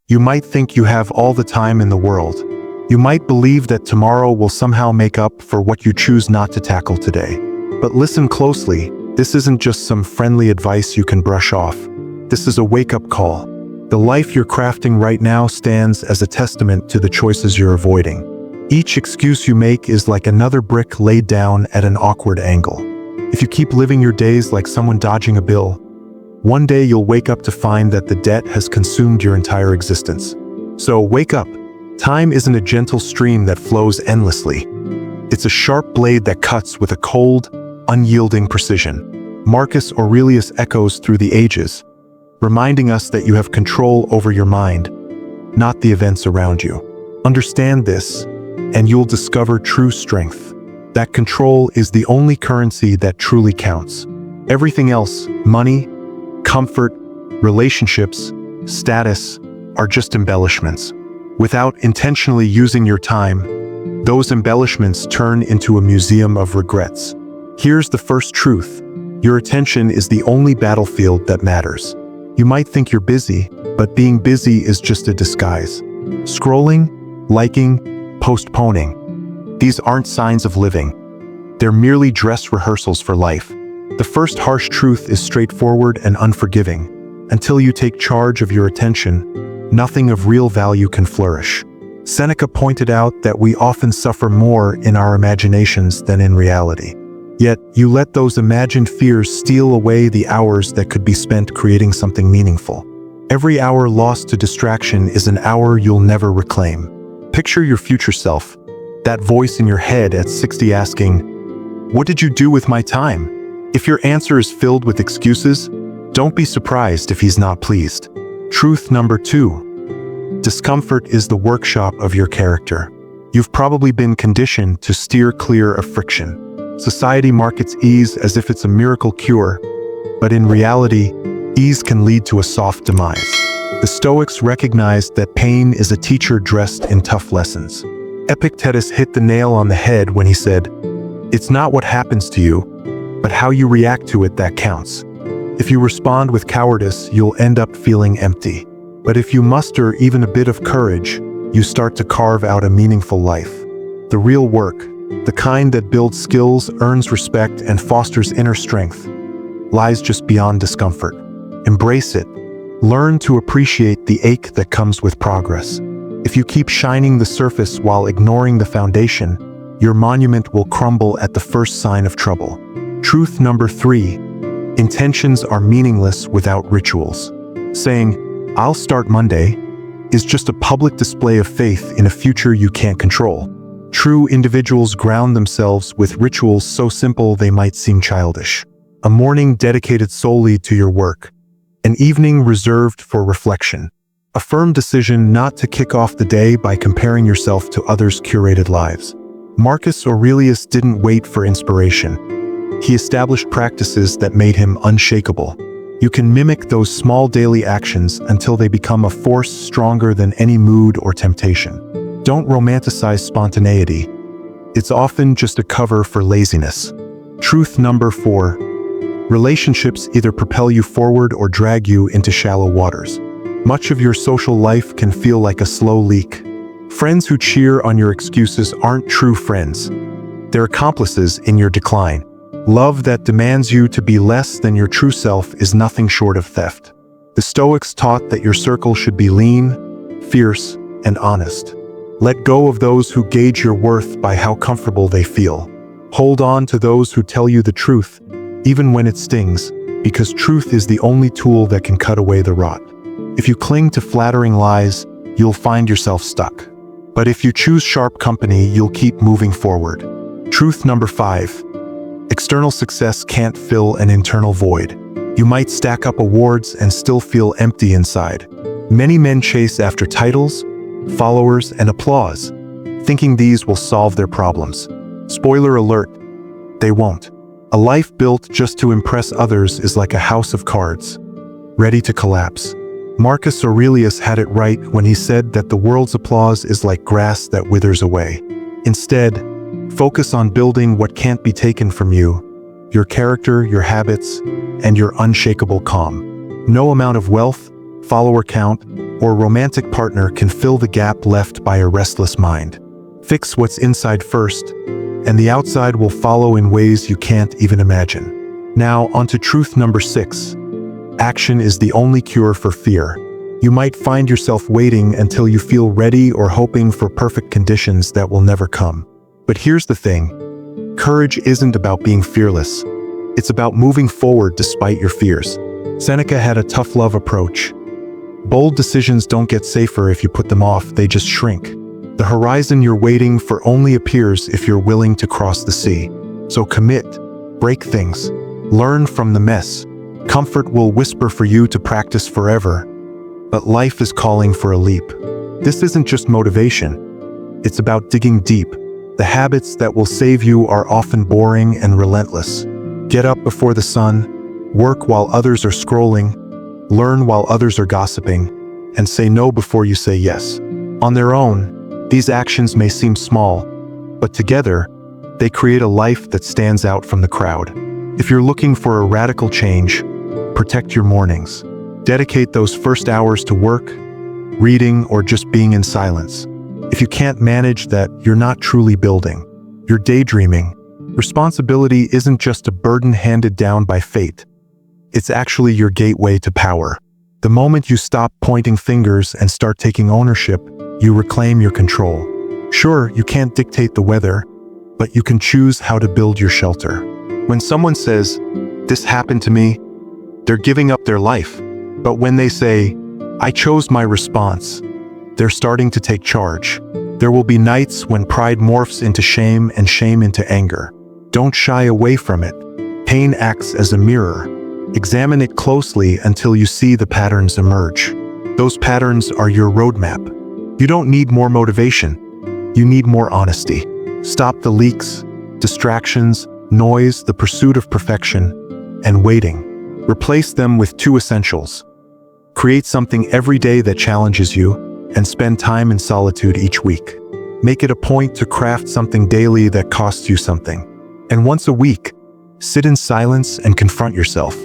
You might think you have all the time in the world. You might believe that tomorrow will somehow make up for what you choose not to tackle today. But listen closely, this isn't just some friendly advice you can brush off. This is a wake-up call. The life you're crafting right now stands as a testament to the choices you're avoiding. Each excuse you make is like another brick laid down at an awkward angle. If you keep living your days like someone dodging a bill, one day you'll wake up to find that the debt has consumed your entire existence. So wake up. Time isn't a gentle stream that flows endlessly. It's a sharp blade that cuts with a cold, unyielding precision. Marcus Aurelius echoes through the ages, reminding us that you have control over your mind, not the events around you. Understand this, and you'll discover true strength. That control is the only currency that truly counts. Everything else, money, comfort, relationships, status, are just embellishments. Without intentionally using your time, those embellishments turn into a museum of regrets. Here's the first truth. Your attention is the only battlefield that matters. You might think you're busy, but being busy is just a disguise. Scrolling, liking, postponing. These aren't signs of living. They're merely dress rehearsals for life. The first harsh truth is straightforward and unforgiving. Until you take charge of your attention, nothing of real value can flourish. Seneca pointed out that we often suffer more in our imaginations than in reality. Yet, you let those imagined fears steal away the hours that could be spent creating something meaningful. Every hour lost to distraction is an hour you'll never reclaim. Picture your future self, that voice in your head at 60 asking, "What did you do with my time?" If your answer is filled with excuses, don't be surprised if he's not pleased. Truth number 2. Discomfort is the workshop of your character. You've probably been conditioned to steer clear of friction. Society markets ease as if it's a miracle cure, but in reality, ease can lead to a soft demise. The Stoics recognized that pain is a teacher dressed in tough lessons. Epictetus hit the nail on the head when he said, "It's not what happens to you, but how you react to it that counts." If you respond with cowardice, you'll end up feeling empty. But if you muster even a bit of courage, you start to carve out a meaningful life. The real work, the kind that builds skills, earns respect, and fosters inner strength, lies just beyond discomfort. Embrace it. Learn to appreciate the ache that comes with progress. If you keep shining the surface while ignoring the foundation, your monument will crumble at the first sign of trouble. Truth number 3. Intentions are meaningless without rituals. Saying, "I'll start Monday," is just a public display of faith in a future you can't control. True individuals ground themselves with rituals so simple they might seem childish. A morning dedicated solely to your work. An evening reserved for reflection. A firm decision not to kick off the day by comparing yourself to others' curated lives. Marcus Aurelius didn't wait for inspiration. He established practices that made him unshakable. You can mimic those small daily actions until they become a force stronger than any mood or temptation. Don't romanticize spontaneity. It's often just a cover for laziness. Truth number 4. Relationships either propel you forward or drag you into shallow waters. Much of your social life can feel like a slow leak. Friends who cheer on your excuses aren't true friends. They're accomplices in your decline. Love that demands you to be less than your true self is nothing short of theft. The Stoics taught that your circle should be lean, fierce, and honest. Let go of those who gauge your worth by how comfortable they feel. Hold on to those who tell you the truth, even when it stings, because truth is the only tool that can cut away the rot. If you cling to flattering lies, you'll find yourself stuck. But if you choose sharp company, you'll keep moving forward. Truth number 5. External success can't fill an internal void. You might stack up awards and still feel empty inside. Many men chase after titles, followers, and applause, thinking these will solve their problems. Spoiler alert, they won't. A life built just to impress others is like a house of cards, ready to collapse. Marcus Aurelius had it right when he said that the world's applause is like grass that withers away. Instead, focus on building what can't be taken from you, your character, your habits, and your unshakable calm. No amount of wealth, follower count, or romantic partner can fill the gap left by a restless mind. Fix what's inside first, and the outside will follow in ways you can't even imagine. Now, onto truth number 6. Action is the only cure for fear. You might find yourself waiting until you feel ready or hoping for perfect conditions that will never come. But here's the thing. Courage isn't about being fearless. It's about moving forward despite your fears. Seneca had a tough love approach. Bold decisions don't get safer if you put them off, they just shrink. The horizon you're waiting for only appears if you're willing to cross the sea. So commit, break things, learn from the mess. Comfort will whisper for you to practice forever, but life is calling for a leap. This isn't just motivation. It's about digging deep. The habits that will save you are often boring and relentless. Get up before the sun, work while others are scrolling, learn while others are gossiping, and say no before you say yes. On their own, these actions may seem small, but together, they create a life that stands out from the crowd. If you're looking for a radical change, protect your mornings. Dedicate those first hours to work, reading, or just being in silence. If you can't manage that, you're not truly building. You're daydreaming. Responsibility isn't just a burden handed down by fate. It's actually your gateway to power. The moment you stop pointing fingers and start taking ownership, you reclaim your control. Sure, you can't dictate the weather, but you can choose how to build your shelter. When someone says, "This happened to me," they're giving up their life. But when they say, "I chose my response," they're starting to take charge. There will be nights when pride morphs into shame and shame into anger. Don't shy away from it. Pain acts as a mirror. Examine it closely until you see the patterns emerge. Those patterns are your roadmap. You don't need more motivation. You need more honesty. Stop the leaks, distractions, noise, the pursuit of perfection, and waiting. Replace them with 2 essentials. Create something every day that challenges you, and spend time in solitude each week. Make it a point to craft something daily that costs you something. And once a week, sit in silence and confront yourself.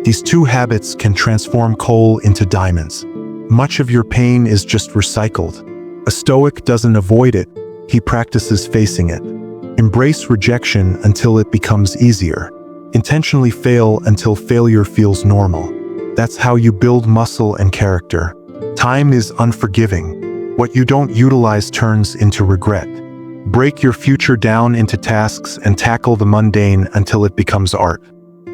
These 2 habits can transform coal into diamonds. Much of your pain is just recycled. A Stoic doesn't avoid it, he practices facing it. Embrace rejection until it becomes easier. Intentionally fail until failure feels normal. That's how you build muscle and character. Time is unforgiving. What you don't utilize turns into regret. Break your future down into tasks and tackle the mundane until it becomes art.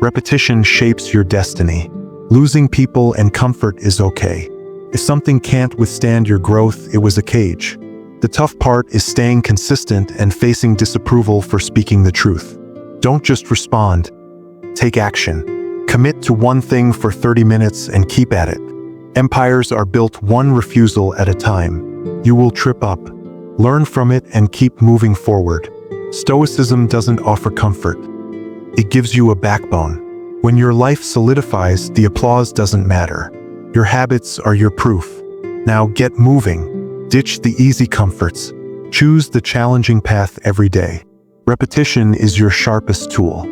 Repetition shapes your destiny. Losing people and comfort is okay. If something can't withstand your growth, it was a cage. The tough part is staying consistent and facing disapproval for speaking the truth. Don't just respond. Take action. Commit to one thing for 30 minutes and keep at it. Empires are built one refusal at a time. You will trip up. Learn from it and keep moving forward. Stoicism doesn't offer comfort. It gives you a backbone. When your life solidifies, the applause doesn't matter. Your habits are your proof. Now get moving. Ditch the easy comforts. Choose the challenging path every day. Repetition is your sharpest tool.